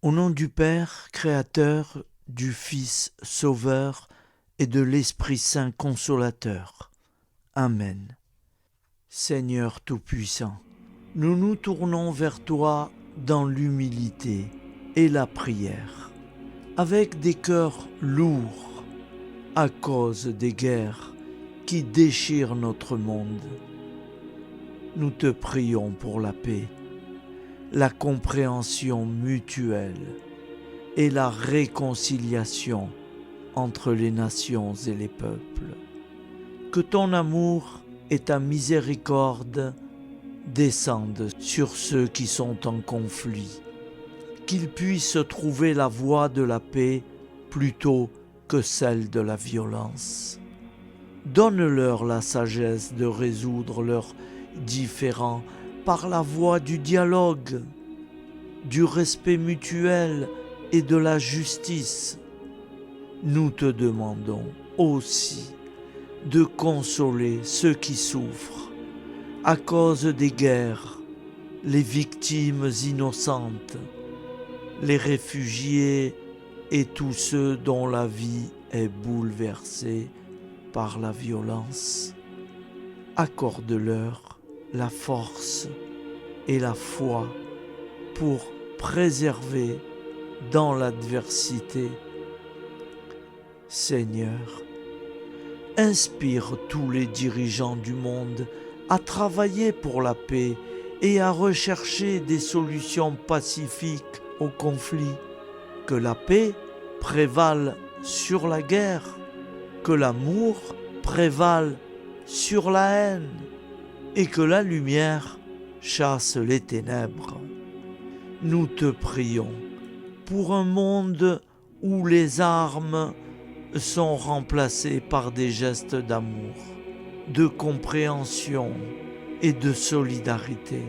Au nom du Père, Créateur, du Fils, Sauveur et de l'Esprit Saint Consolateur. Amen. Seigneur Tout-Puissant, nous nous tournons vers toi dans l'humilité et la prière, avec des cœurs lourds à cause des guerres qui déchirent notre monde. Nous te prions pour la paix, la compréhension mutuelle et la réconciliation entre les nations et les peuples. Que ton amour et ta miséricorde descendent sur ceux qui sont en conflit, qu'ils puissent trouver la voie de la paix plutôt que celle de la violence. Donne-leur la sagesse de résoudre leurs différends par la voie du dialogue, du respect mutuel et de la justice. Nous te demandons aussi de consoler ceux qui souffrent à cause des guerres, les victimes innocentes, les réfugiés et tous ceux dont la vie est bouleversée par la violence. Accorde-leur la force et la foi pour préserver dans l'adversité. Seigneur, inspire tous les dirigeants du monde à travailler pour la paix et à rechercher des solutions pacifiques aux conflits. Que la paix prévale sur la guerre, que l'amour prévale sur la haine et que la lumière chasse les ténèbres. Nous te prions pour un monde où les armes sont remplacées par des gestes d'amour, de compréhension et de solidarité.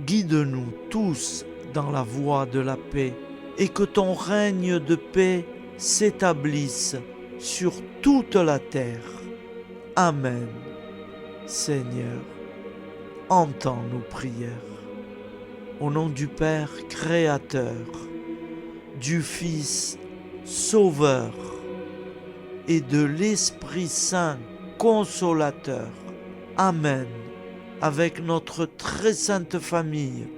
Guide-nous tous dans la voie de la paix et que ton règne de paix s'établisse sur toute la terre. Amen. Seigneur, entends nos prières. Au nom du Père Créateur, du Fils Sauveur et de l'Esprit Saint Consolateur. Amen. Avec notre très sainte famille,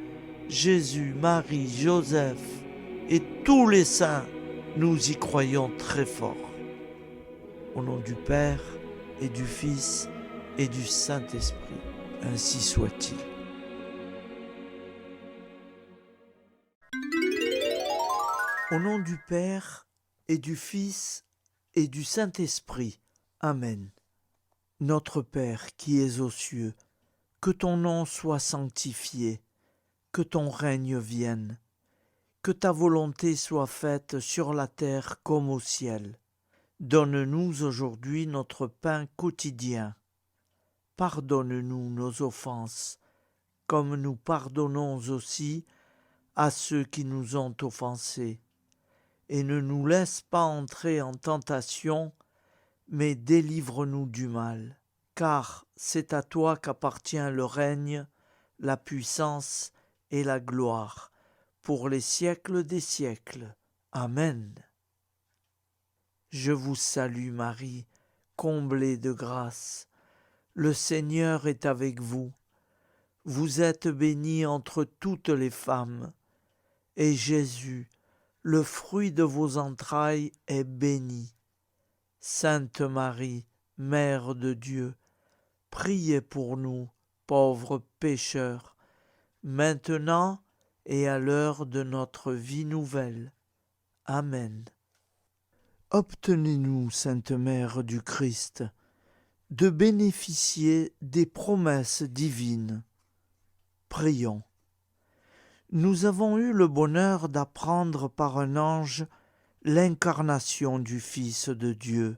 Jésus, Marie, Joseph et tous les saints, nous y croyons très fort. Au nom du Père et du Fils et du Saint-Esprit, ainsi soit-il. Au nom du Père et du Fils et du Saint-Esprit. Amen. Notre Père qui es aux cieux, que ton nom soit sanctifié, que ton règne vienne, que ta volonté soit faite sur la terre comme au ciel. Donne-nous aujourd'hui notre pain quotidien. Pardonne-nous nos offenses, comme nous pardonnons aussi à ceux qui nous ont offensés. Et ne nous laisse pas entrer en tentation, mais délivre-nous du mal. Car c'est à toi qu'appartient le règne, la puissance et la gloire, pour les siècles des siècles. Amen. Je vous salue Marie, comblée de grâce. Le Seigneur est avec vous. Vous êtes bénie entre toutes les femmes, et Jésus, le fruit de vos entrailles, est béni. Sainte Marie, Mère de Dieu, priez pour nous, pauvres pécheurs, maintenant et à l'heure de notre vie nouvelle. Amen. Obtenez-nous, Sainte Mère du Christ, de bénéficier des promesses divines. Prions. Nous avons eu le bonheur d'apprendre par un ange l'incarnation du Fils de Dieu.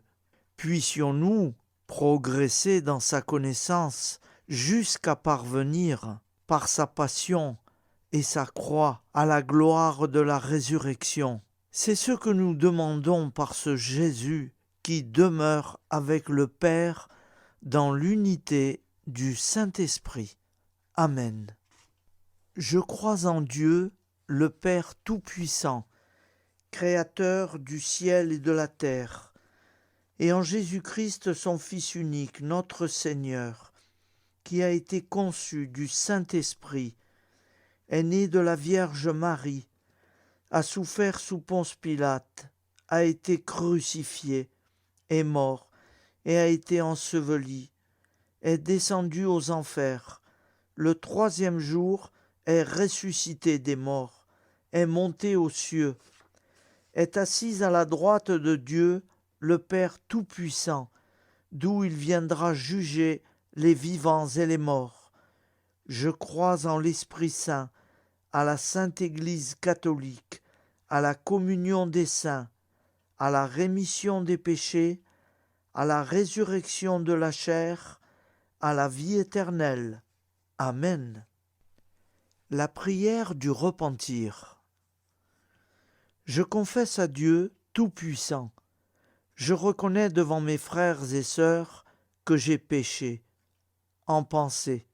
Puissions-nous progresser dans sa connaissance jusqu'à parvenir, par sa passion et sa croix, à la gloire de la résurrection. C'est ce que nous demandons par ce Jésus qui demeure avec le Père dans l'unité du Saint-Esprit. Amen. Je crois en Dieu, le Père Tout-Puissant, Créateur du ciel et de la terre, et en Jésus-Christ, son Fils unique, notre Seigneur, qui a été conçu du Saint-Esprit, est né de la Vierge Marie, a souffert sous Ponce Pilate, a été crucifié, est mort et a été enseveli, est descendu aux enfers, le troisième jour est ressuscité des morts, est monté aux cieux, est assis à la droite de Dieu, le Père Tout-Puissant, d'où il viendra juger les vivants et les morts. Je crois en l'Esprit Saint, à la Sainte Église catholique, à la communion des saints, à la rémission des péchés, à la résurrection de la chair, à la vie éternelle. Amen. La prière du repentir. Je confesse à Dieu Tout-Puissant. Je reconnais devant mes frères et sœurs que j'ai péché, en pensée,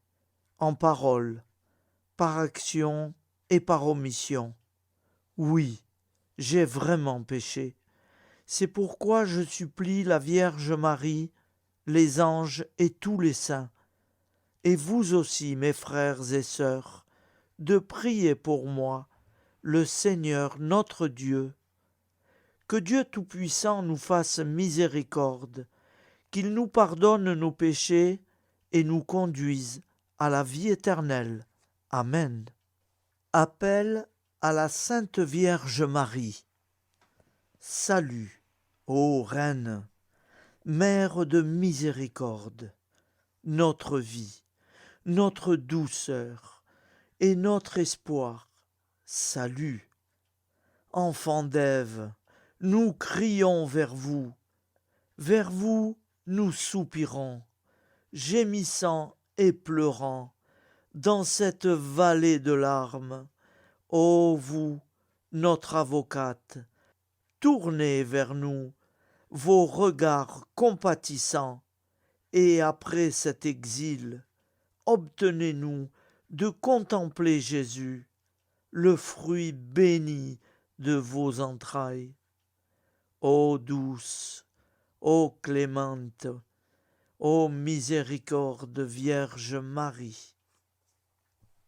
en parole, par action et par omission. Oui, j'ai vraiment péché. C'est pourquoi je supplie la Vierge Marie, les anges et tous les saints, et vous aussi, mes frères et sœurs, de prier pour moi, le Seigneur notre Dieu. Que Dieu Tout-Puissant nous fasse miséricorde, qu'il nous pardonne nos péchés et nous conduise à la vie éternelle. Amen. Appel à la Sainte Vierge Marie. Salut, ô Reine, Mère de miséricorde, notre vie, notre douceur et notre espoir. Salut. Enfants d'Ève, nous crions vers vous nous soupirons, gémissant et pleurant, dans cette vallée de larmes. Ô vous, notre avocate, tournez vers nous vos regards compatissants, et après cet exil, obtenez-nous de contempler Jésus, le fruit béni de vos entrailles. Ô douce, ô clémente, ô miséricorde Vierge Marie.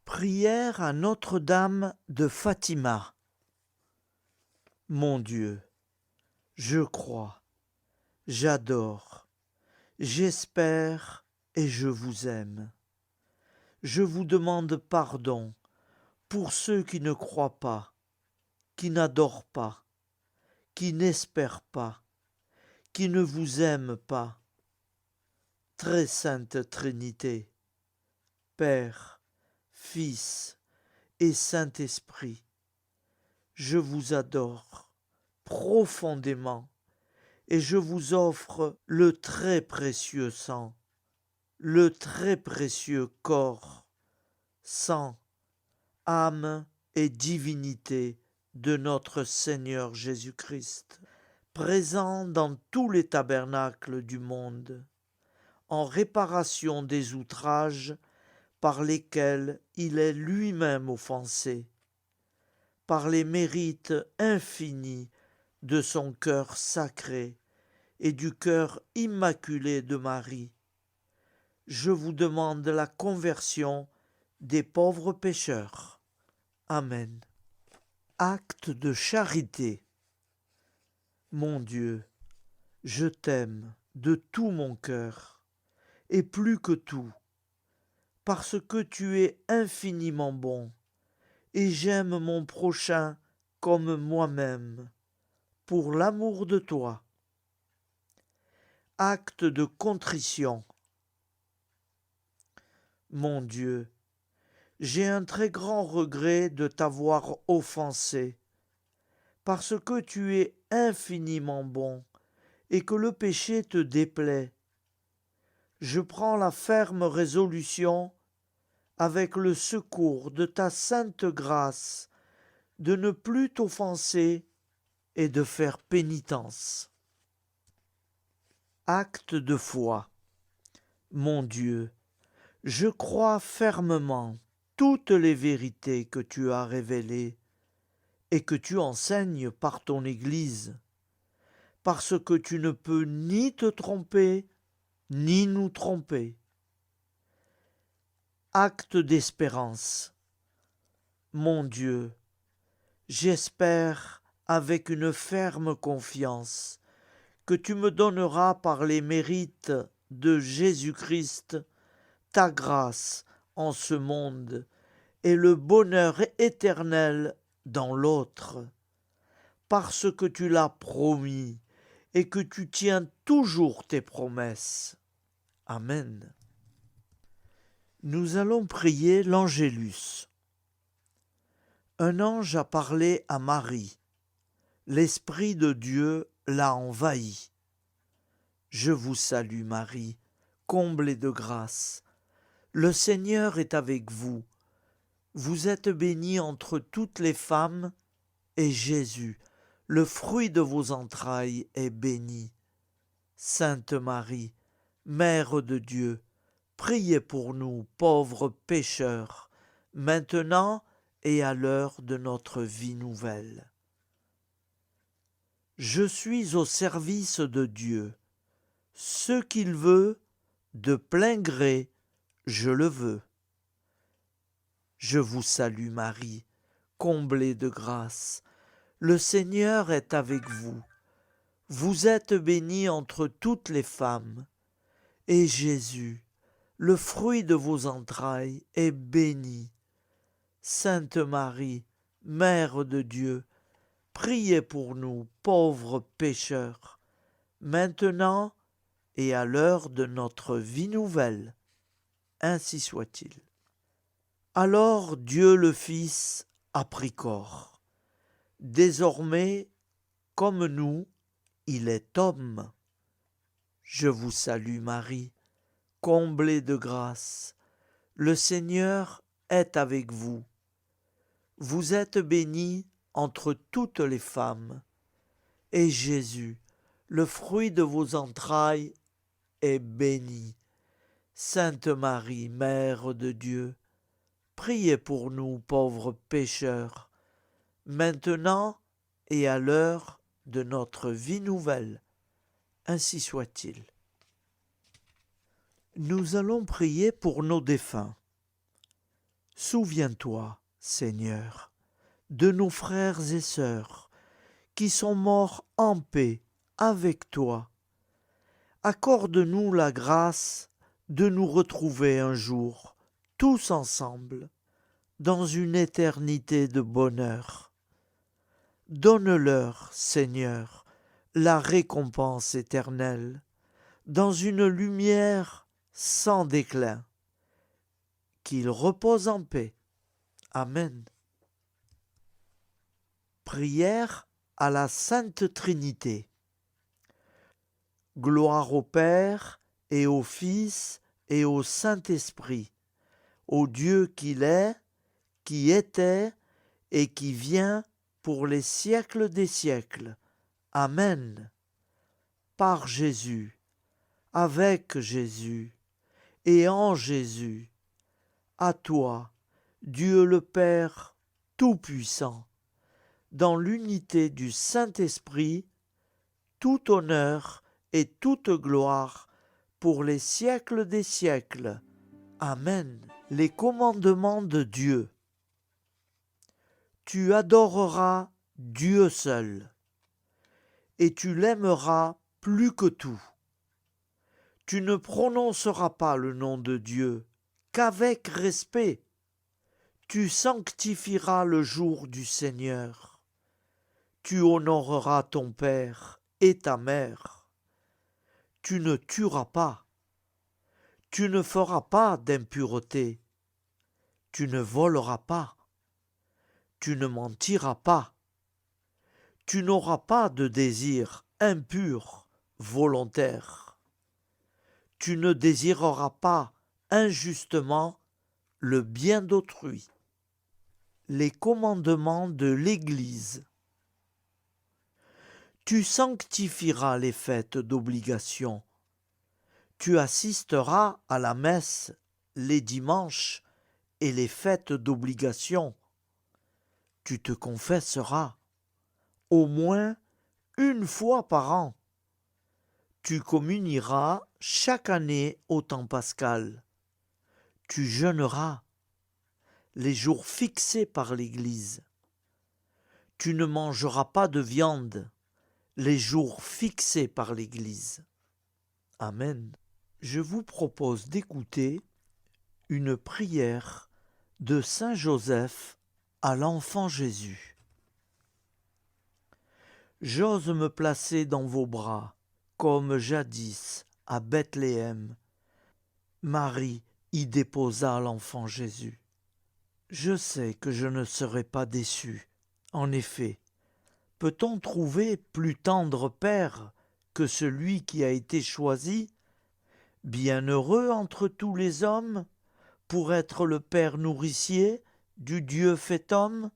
Prière à Notre-Dame de Fatima. Mon Dieu, je crois, j'adore, j'espère et je vous aime. Je vous demande pardon pour ceux qui ne croient pas, qui n'adorent pas, qui n'espèrent pas, qui ne vous aiment pas. Très sainte Trinité, Père, Fils et Saint-Esprit, je vous adore profondément et je vous offre le très précieux sang, le très précieux corps, sang, âme et divinité de notre Seigneur Jésus-Christ, présent dans tous les tabernacles du monde, en réparation des outrages par lesquels il est lui-même offensé, par les mérites infinis de son cœur sacré et du cœur immaculé de Marie. Je vous demande la conversion des pauvres pécheurs. Amen. Acte de charité. Mon Dieu, je t'aime de tout mon cœur, et plus que tout, parce que tu es infiniment bon, et j'aime mon prochain comme moi-même, pour l'amour de toi. Acte de contrition. Mon Dieu, j'ai un très grand regret de t'avoir offensé, parce que tu es infiniment bon, et que le péché te déplaît. Je prends la ferme résolution, avec le secours de ta sainte grâce, de ne plus t'offenser et de faire pénitence. Acte de foi. Mon Dieu, je crois fermement toutes les vérités que tu as révélées, et que tu enseignes par ton Église, parce que tu ne peux ni te tromper, ni nous tromper. Acte d'espérance. Mon Dieu, j'espère avec une ferme confiance que tu me donneras par les mérites de Jésus-Christ ta grâce en ce monde et le bonheur éternel dans l'autre, parce que tu l'as promis et que tu tiens toujours tes promesses. Amen. Nous allons prier l'Angélus. Un ange a parlé à Marie. L'Esprit de Dieu l'a envahi. Je vous salue Marie, comblée de grâce. Le Seigneur est avec vous. Vous êtes bénie entre toutes les femmes, et Jésus, le fruit de vos entrailles, est béni. Sainte Marie, Mère de Dieu, priez pour nous, pauvres pécheurs, maintenant et à l'heure de notre vie nouvelle. Je suis au service de Dieu. Ce qu'il veut, de plein gré, je le veux. Je vous salue Marie, comblée de grâce. Le Seigneur est avec vous. Vous êtes bénie entre toutes les femmes, et Jésus, le fruit de vos entrailles, est béni. Sainte Marie, Mère de Dieu, priez pour nous, pauvres pécheurs, maintenant et à l'heure de notre vie nouvelle. Ainsi soit-il. Alors Dieu le Fils a pris corps. Désormais, comme nous, il est homme. Je vous salue Marie, comblée de grâce. Le Seigneur est avec vous. Vous êtes bénie entre toutes les femmes, et Jésus, le fruit de vos entrailles, est béni. Sainte Marie, Mère de Dieu, priez pour nous pauvres pécheurs, maintenant et à l'heure de notre vie nouvelle. Ainsi soit-il. Nous allons prier pour nos défunts. Souviens-toi, Seigneur, de nos frères et sœurs qui sont morts en paix avec toi. Accorde-nous la grâce de nous retrouver un jour, tous ensemble, dans une éternité de bonheur. Donne-leur, Seigneur, la récompense éternelle, dans une lumière sans déclin. Qu'ils reposent en paix. Amen. Prière à la Sainte Trinité. Gloire au Père et au Fils et au Saint-Esprit, au Dieu qu'il est, qui était et qui vient pour les siècles des siècles. Amen. Par Jésus, avec Jésus et en Jésus, à toi, Dieu le Père Tout-Puissant, dans l'unité du Saint-Esprit, tout honneur et toute gloire pour les siècles des siècles. Amen. Les commandements de Dieu. Tu adoreras Dieu seul, et tu l'aimeras plus que tout. Tu ne prononceras pas le nom de Dieu qu'avec respect. Tu sanctifieras le jour du Seigneur. Tu honoreras ton père et ta mère. Tu ne tueras pas. Tu ne feras pas d'impureté. Tu ne voleras pas. Tu ne mentiras pas. Tu n'auras pas de désir impur, volontaire. Tu ne désireras pas injustement le bien d'autrui. Les commandements de l'Église. Tu sanctifieras les fêtes d'obligation. Tu assisteras à la messe les dimanches et les fêtes d'obligation. tu te confesseras au moins une fois par an. Tu communieras chaque année au temps pascal. Tu jeûneras les jours fixés par l'Église. Tu ne mangeras pas de viande les jours fixés par l'Église. Amen. Je vous propose d'écouter une prière de Saint Joseph à l'enfant Jésus. J'ose me placer dans vos bras, comme jadis à Bethléem. Marie y déposa l'enfant Jésus. Je sais que je ne serai pas déçu. En effet, peut-on trouver plus tendre père que celui qui a été choisi, bienheureux entre tous les hommes, pour être le père nourricier du Dieu fait homme?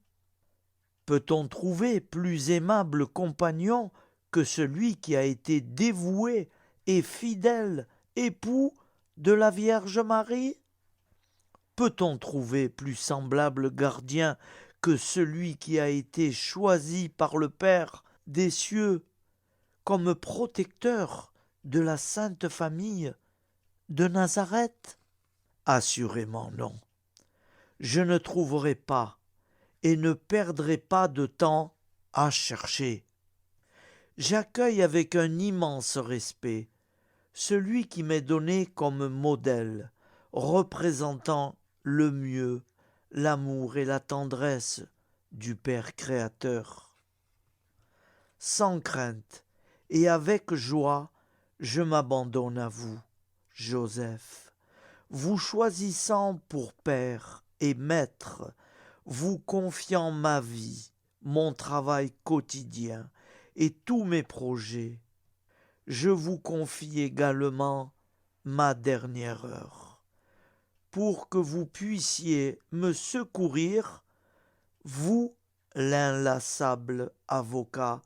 Peut-on trouver plus aimable compagnon que celui qui a été dévoué et fidèle époux de la Vierge Marie? Peut-on trouver plus semblable gardien que celui qui a été choisi par le Père des cieux comme protecteur de la Sainte Famille de Nazareth? Assurément non. Je ne trouverai pas et ne perdrai pas de temps à chercher. J'accueille avec un immense respect celui qui m'est donné comme modèle, représentant le mieux l'amour et la tendresse du Père créateur. Sans crainte et avec joie, je m'abandonne à vous, Joseph, vous choisissant pour Père et Maître, vous confiant ma vie, mon travail quotidien et tous mes projets. Je vous confie également ma dernière heure, pour que vous puissiez me secourir, vous, l'inlassable avocat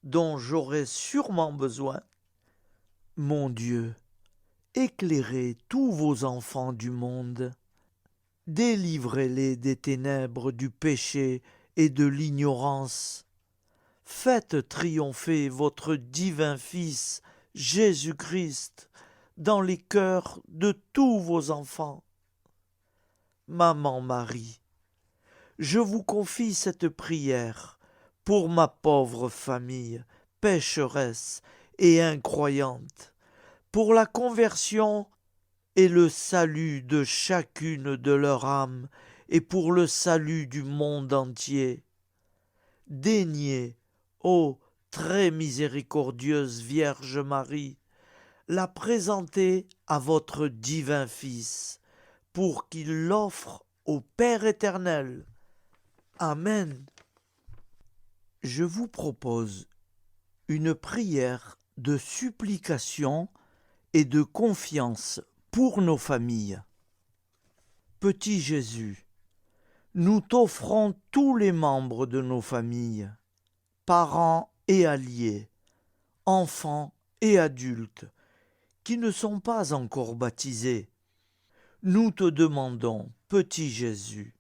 dont j'aurai sûrement besoin. Mon Dieu, éclairez tous vos enfants du monde, délivrez-les des ténèbres du péché et de l'ignorance. Faites triompher votre divin Fils, Jésus-Christ, dans les cœurs de tous vos enfants. Maman Marie, je vous confie cette prière pour ma pauvre famille, pécheresse et incroyante, pour la conversion et le salut de chacune de leurs âmes et pour le salut du monde entier. Daignez, ô très miséricordieuse Vierge Marie, la présenter à votre divin Fils, pour qu'il l'offre au Père éternel. Amen. Je vous propose une prière de supplication et de confiance pour nos familles. Petit Jésus, nous t'offrons tous les membres de nos familles, parents et alliés, enfants et adultes, qui ne sont pas encore baptisés. Nous te demandons, petit Jésus,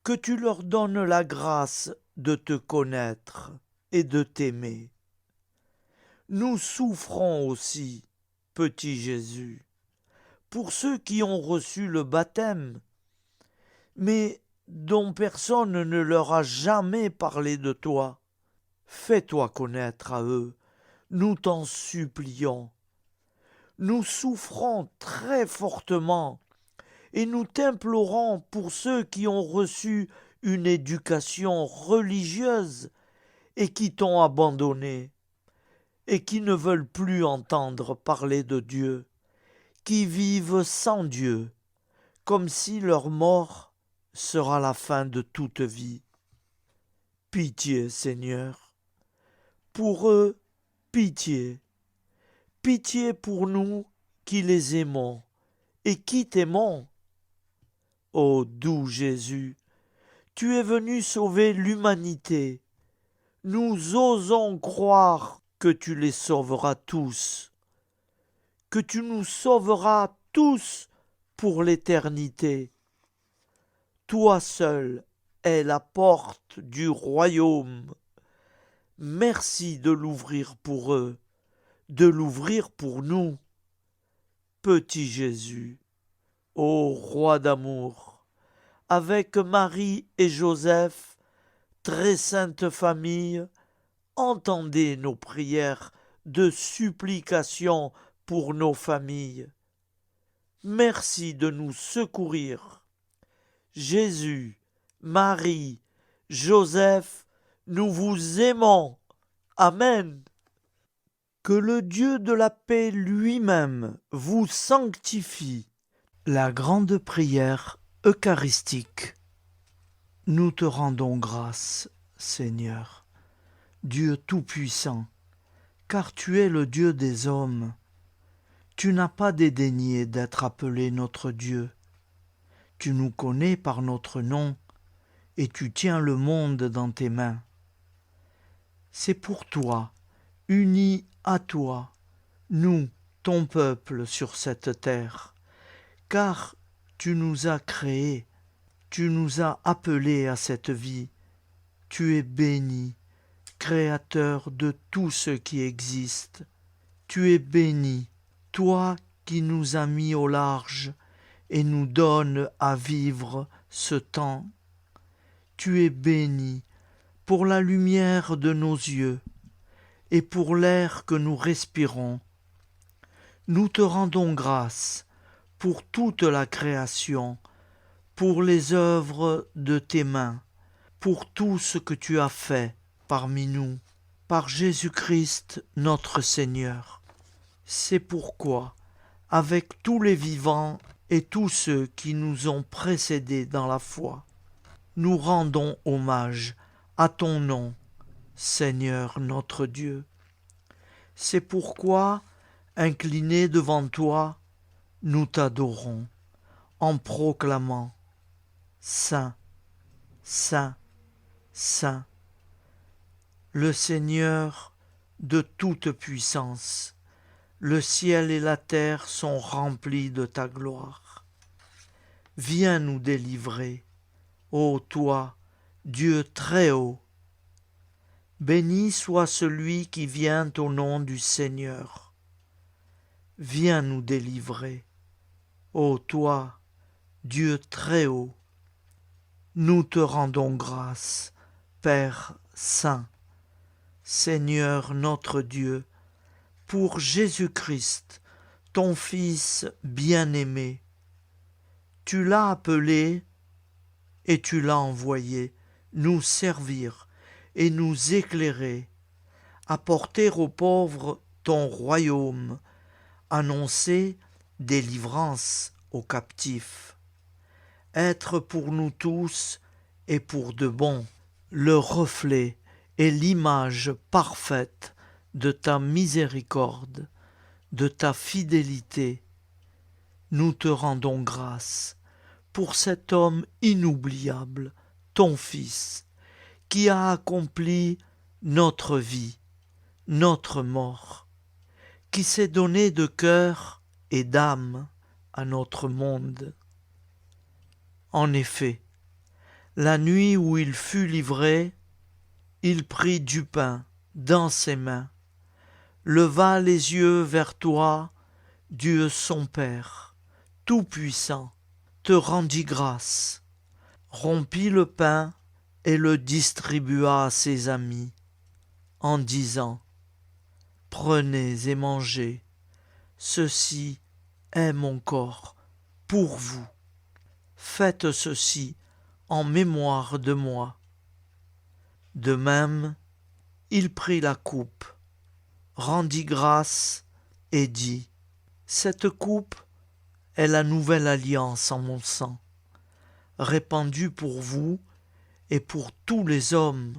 que tu leur donnes la grâce de te connaître et de t'aimer. Nous souffrons aussi, petit Jésus, pour ceux qui ont reçu le baptême, mais dont personne ne leur a jamais parlé de toi. Fais-toi connaître à eux, nous t'en supplions. Nous souffrons très fortement et nous t'implorons pour ceux qui ont reçu une éducation religieuse et qui t'ont abandonné et qui ne veulent plus entendre parler de Dieu, qui vivent sans Dieu, comme si leur mort sera la fin de toute vie. Pitié, Seigneur, pour eux, pitié. Pitié pour nous qui les aimons et qui t'aimons. Ô doux Jésus, tu es venu sauver l'humanité. Nous osons croire que tu les sauveras tous, que tu nous sauveras tous pour l'éternité. Toi seul est la porte du royaume. Merci de l'ouvrir pour eux, de l'ouvrir pour nous. Petit Jésus, ô roi d'amour, avec Marie et Joseph, très sainte famille, entendez nos prières de supplication pour nos familles. Merci de nous secourir. Jésus, Marie, Joseph, nous vous aimons. Amen. Que le Dieu de la paix lui-même vous sanctifie. La grande prière eucharistique. Nous te rendons grâce, Seigneur, Dieu Tout-Puissant, car tu es le Dieu des hommes. Tu n'as pas dédaigné d'être appelé notre Dieu. Tu nous connais par notre nom, et tu tiens le monde dans tes mains. C'est pour toi, unis à toi, nous, ton peuple sur cette terre, car tu nous as créés, tu nous as appelés à cette vie. Tu es béni, Créateur de tout ce qui existe. Tu es béni, toi qui nous as mis au large et nous donnes à vivre ce temps. Tu es béni pour la lumière de nos yeux et pour l'air que nous respirons. Nous te rendons grâce pour toute la création, pour les œuvres de tes mains, pour tout ce que tu as fait parmi nous, par Jésus-Christ notre Seigneur. C'est pourquoi, avec tous les vivants et tous ceux qui nous ont précédés dans la foi, nous rendons hommage à ton nom, Seigneur notre Dieu. C'est pourquoi, inclinés devant toi, nous t'adorons, en proclamant « Saint, Saint, Saint, le Seigneur de toute puissance, le ciel et la terre sont remplis de ta gloire. Viens nous délivrer, ô toi, Dieu très haut. Béni soit celui qui vient au nom du Seigneur. Viens nous délivrer, ô toi, Dieu très haut. Nous te rendons grâce, Père Saint, Seigneur notre Dieu, pour Jésus-Christ, ton Fils bien-aimé. Tu l'as appelé et tu l'as envoyé nous servir et nous éclairer, apporter aux pauvres ton royaume, annoncer délivrance aux captifs, être pour nous tous et pour de bon le reflet et l'image parfaite de ta miséricorde, de ta fidélité. Nous te rendons grâce pour cet homme inoubliable, ton Fils, qui a accompli notre vie, notre mort, qui s'est donné de cœur et d'âme à notre monde. En effet, la nuit où il fut livré, il prit du pain dans ses mains, leva les yeux vers toi, Dieu son Père, Tout-Puissant, te rendit grâce, rompit le pain et le distribua à ses amis, en disant « Prenez et mangez, ceci est mon corps pour vous. Faites ceci en mémoire de moi. » De même, il prit la coupe, rendit grâce et dit « Cette coupe est la nouvelle alliance en mon sang, répandue pour vous et pour tous les hommes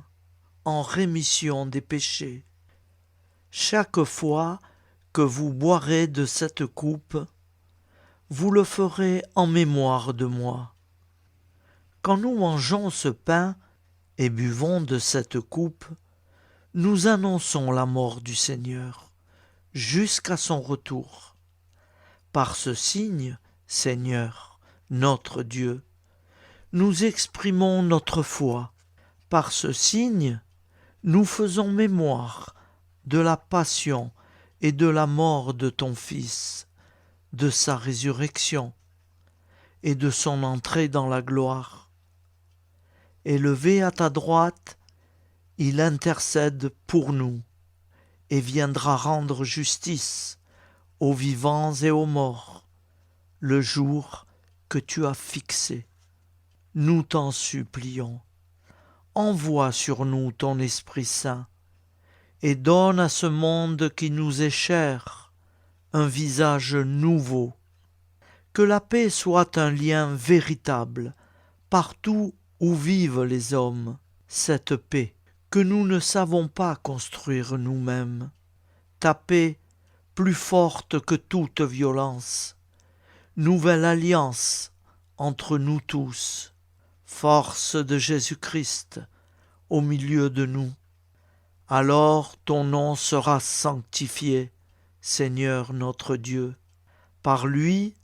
en rémission des péchés. Chaque fois que vous boirez de cette coupe, vous le ferez en mémoire de moi. Quand nous mangeons ce pain et buvons de cette coupe, nous annonçons la mort du Seigneur jusqu'à son retour. Par ce signe, Seigneur, notre Dieu, nous exprimons notre foi. Par ce signe, nous faisons mémoire de la passion et de la mort de ton Fils, de sa résurrection et de son entrée dans la gloire. Élevé à ta droite, il intercède pour nous et viendra rendre justice aux vivants et aux morts, le jour que tu as fixé. Nous t'en supplions, envoie sur nous ton Esprit Saint et donne à ce monde qui nous est cher un visage nouveau. Que la paix soit un lien véritable partout où vivent les hommes, cette paix que nous ne savons pas construire nous-mêmes. Ta paix plus forte que toute violence. Nouvelle alliance entre nous tous. Force de Jésus-Christ au milieu de nous. Alors ton nom sera sanctifié, Seigneur notre Dieu. Par lui,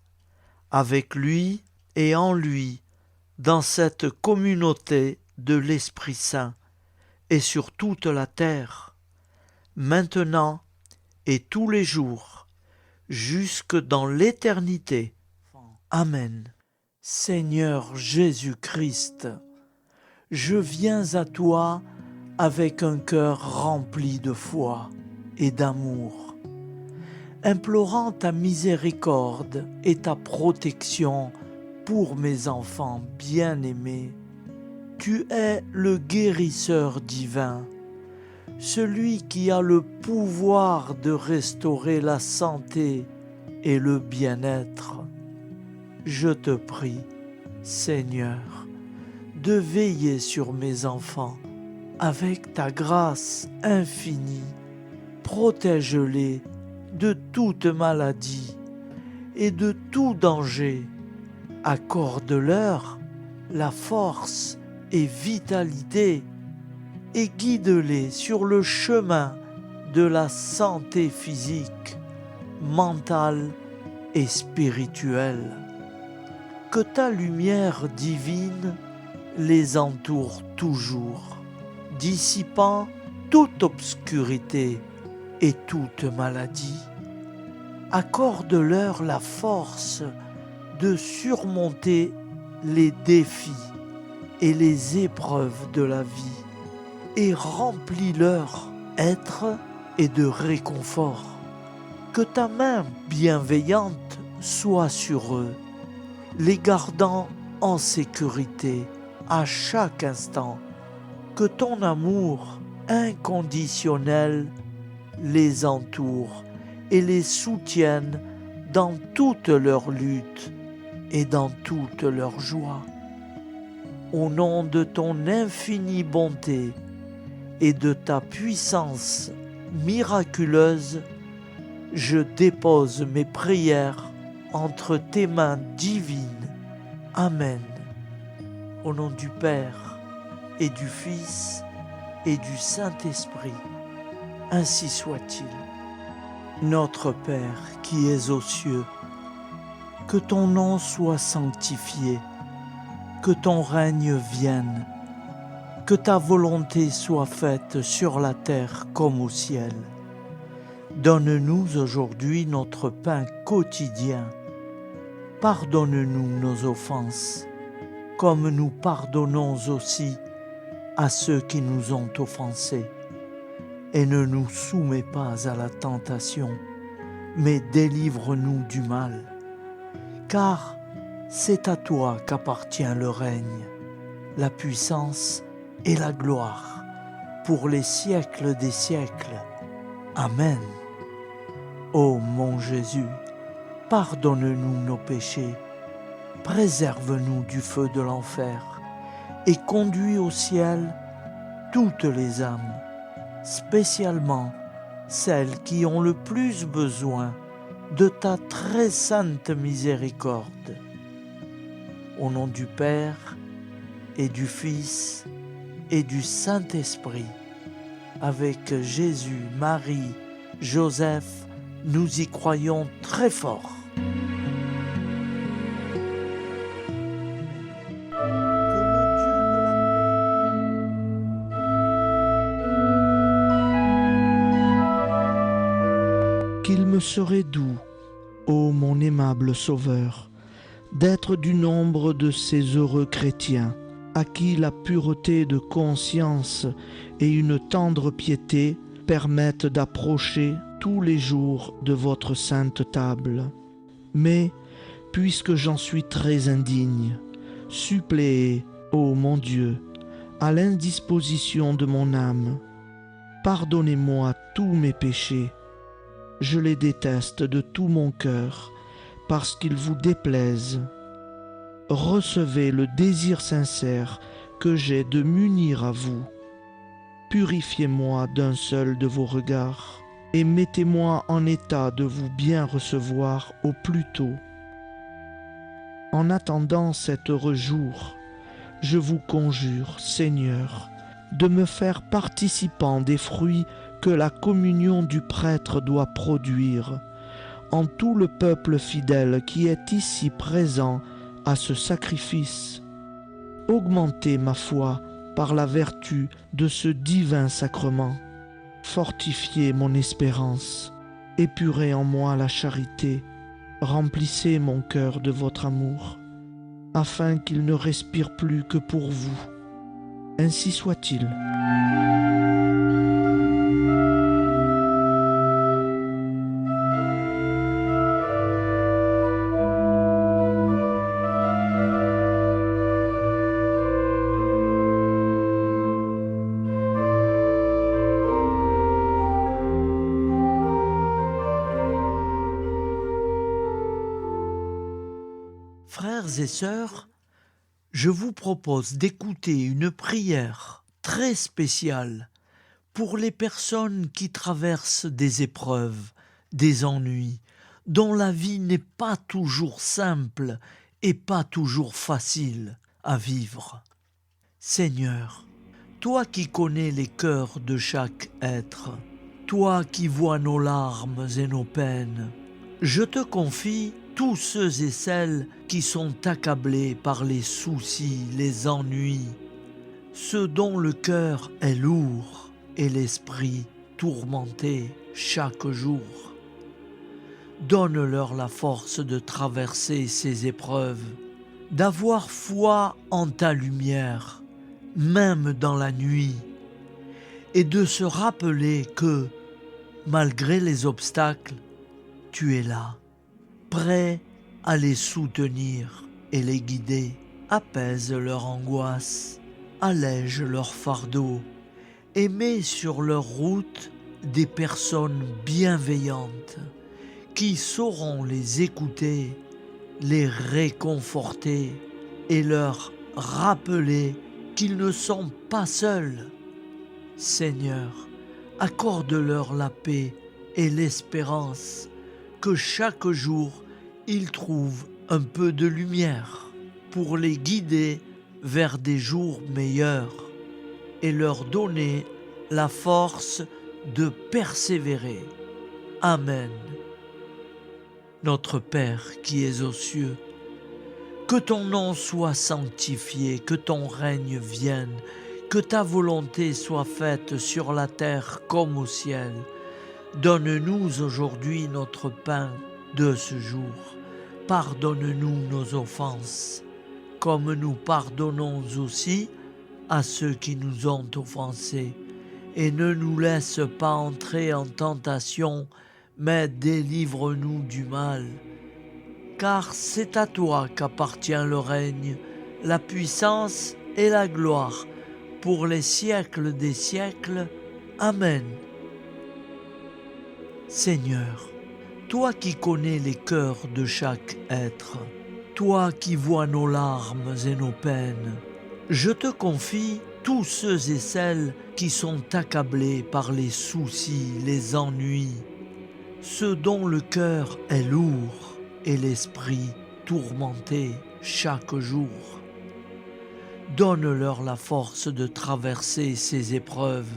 avec lui et en lui, dans cette communauté de l'Esprit Saint et sur toute la terre, maintenant et tous les jours, jusque dans l'éternité. Amen. Seigneur Jésus-Christ, je viens à toi avec un cœur rempli de foi et d'amour, implorant ta miséricorde et ta protection pour mes enfants bien-aimés. Tu es le guérisseur divin, celui qui a le pouvoir de restaurer la santé et le bien-être. Je te prie, Seigneur, de veiller sur mes enfants avec ta grâce infinie. Protège-les de toute maladie et de tout danger. Accorde-leur la force et vitalité et guide-les sur le chemin de la santé physique, mentale et spirituelle. Que ta lumière divine les entoure toujours, dissipant toute obscurité et toute maladie. Accorde-leur la force de surmonter les défis et les épreuves de la vie et remplis-leur être et de réconfort. Que ta main bienveillante soit sur eux, les gardant en sécurité à chaque instant. Que ton amour inconditionnel les entoure et les soutienne dans toute leur lutte et dans toute leur joie. Au nom de ton infinie bonté et de ta puissance miraculeuse, je dépose mes prières entre tes mains divines. Amen. Au nom du Père et du Fils et du Saint-Esprit, ainsi soit-il. Notre Père qui es aux cieux, que ton nom soit sanctifié, que ton règne vienne, que ta volonté soit faite sur la terre comme au ciel. Donne-nous aujourd'hui notre pain quotidien. Pardonne-nous nos offenses, comme nous pardonnons aussi à ceux qui nous ont offensés. Et ne nous soumets pas à la tentation, mais délivre-nous du mal. Car c'est à toi qu'appartient le règne, la puissance et la gloire, pour les siècles des siècles. Amen. Ô mon Jésus, pardonne-nous nos péchés, préserve-nous du feu de l'enfer, et conduis au ciel toutes les âmes, spécialement celles qui ont le plus besoin de ta très sainte miséricorde. Au nom du Père et du Fils et du Saint-Esprit, avec Jésus, Marie, Joseph, nous y croyons très fort. me serait doux, ô mon aimable Sauveur, d'être du nombre de ces heureux chrétiens à qui la pureté de conscience et une tendre piété permettent d'approcher tous les jours de votre sainte table. Mais, puisque j'en suis très indigne, suppléez, ô mon Dieu, à l'indisposition de mon âme. Pardonnez-moi tous mes péchés. Je les déteste de tout mon cœur, parce qu'ils vous déplaisent. Recevez le désir sincère que j'ai de m'unir à vous. Purifiez-moi d'un seul de vos regards, et mettez-moi en état de vous bien recevoir au plus tôt. En attendant cet heureux jour, je vous conjure, Seigneur, de me faire participant des fruits que la communion du prêtre doit produire, en tout le peuple fidèle qui est ici présent à ce sacrifice. Augmentez ma foi par la vertu de ce divin sacrement. Fortifiez mon espérance, épurez en moi la charité, remplissez mon cœur de votre amour, afin qu'il ne respire plus que pour vous. Ainsi soit-il. Frères et sœurs, je vous propose d'écouter une prière très spéciale pour les personnes qui traversent des épreuves, des ennuis, dont la vie n'est pas toujours simple et pas toujours facile à vivre. Seigneur, toi qui connais les cœurs de chaque être, toi qui vois nos larmes et nos peines, je te confie tous ceux et celles qui sont accablés par les soucis, les ennuis, ceux dont le cœur est lourd et l'esprit tourmenté chaque jour. Donne-leur la force de traverser ces épreuves, d'avoir foi en ta lumière, même dans la nuit, et de se rappeler que, malgré les obstacles, tu es là, prêt à les soutenir et les guider. Apaise leur angoisse, allège leur fardeau, et mets sur leur route des personnes bienveillantes qui sauront les écouter, les réconforter et leur rappeler qu'ils ne sont pas seuls. Seigneur, accorde-leur la paix et l'espérance, que chaque jour ils trouvent un peu de lumière pour les guider vers des jours meilleurs et leur donner la force de persévérer. Amen. Notre Père qui es aux cieux, que ton nom soit sanctifié, que ton règne vienne, que ta volonté soit faite sur la terre comme au ciel. Donne-nous aujourd'hui notre pain de ce jour. Pardonne-nous nos offenses, comme nous pardonnons aussi à ceux qui nous ont offensés. Et ne nous laisse pas entrer en tentation, mais délivre-nous du mal. Car c'est à toi qu'appartient le règne, la puissance et la gloire, pour les siècles des siècles. Amen. Seigneur, toi qui connais les cœurs de chaque être, toi qui vois nos larmes et nos peines, je te confie tous ceux et celles qui sont accablés par les soucis, les ennuis, ceux dont le cœur est lourd et l'esprit tourmenté chaque jour. Donne-leur la force de traverser ces épreuves,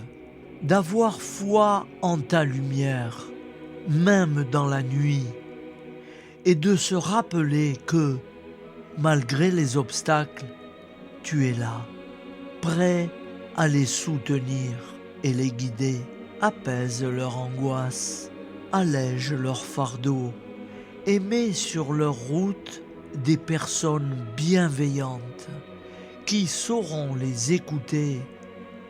d'avoir foi en ta lumière, même dans la nuit, et de se rappeler que, malgré les obstacles, tu es là, prêt à les soutenir et les guider. Apaise leur angoisse, allège leur fardeau et met sur leur route des personnes bienveillantes qui sauront les écouter,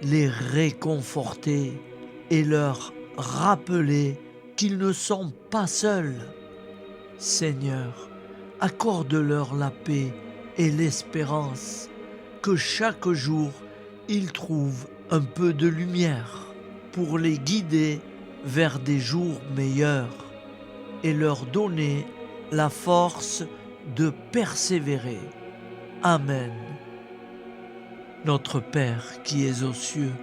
les réconforter et leur rappeler qu'ils ne sont pas seuls. Seigneur, accorde-leur la paix et l'espérance, que chaque jour ils trouvent un peu de lumière pour les guider vers des jours meilleurs et leur donner la force de persévérer. Amen. Notre Père qui es aux cieux,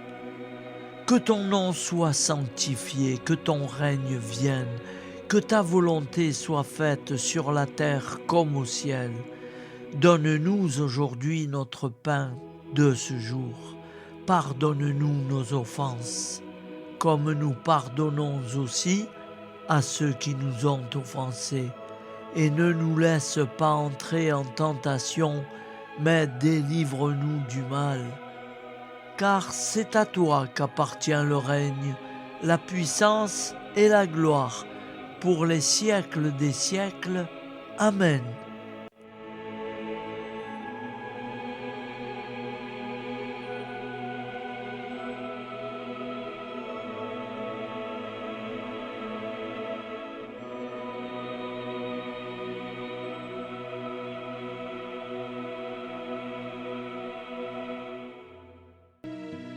que ton nom soit sanctifié, que ton règne vienne, que ta volonté soit faite sur la terre comme au ciel. Donne-nous aujourd'hui notre pain de ce jour. Pardonne-nous nos offenses, comme nous pardonnons aussi à ceux qui nous ont offensés. Et ne nous laisse pas entrer en tentation, mais délivre-nous du mal. Car c'est à toi qu'appartient le règne, la puissance et la gloire, pour les siècles des siècles. Amen.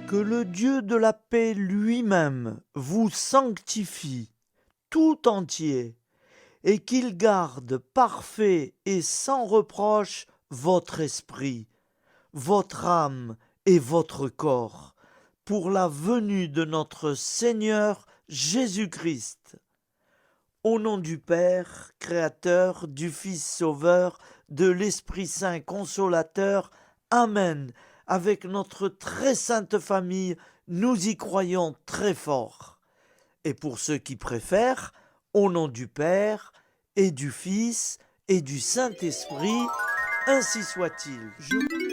Que le Dieu de la paix lui-même vous sanctifie tout entier, et qu'il garde parfait et sans reproche votre esprit, votre âme et votre corps, pour la venue de notre Seigneur Jésus-Christ. Au nom du Père, Créateur, du Fils Sauveur, de l'Esprit Saint Consolateur. Amen. Avec notre très sainte famille, nous y croyons très fort. Et pour ceux qui préfèrent, au nom du Père, et du Fils, et du Saint-Esprit, ainsi soit-il.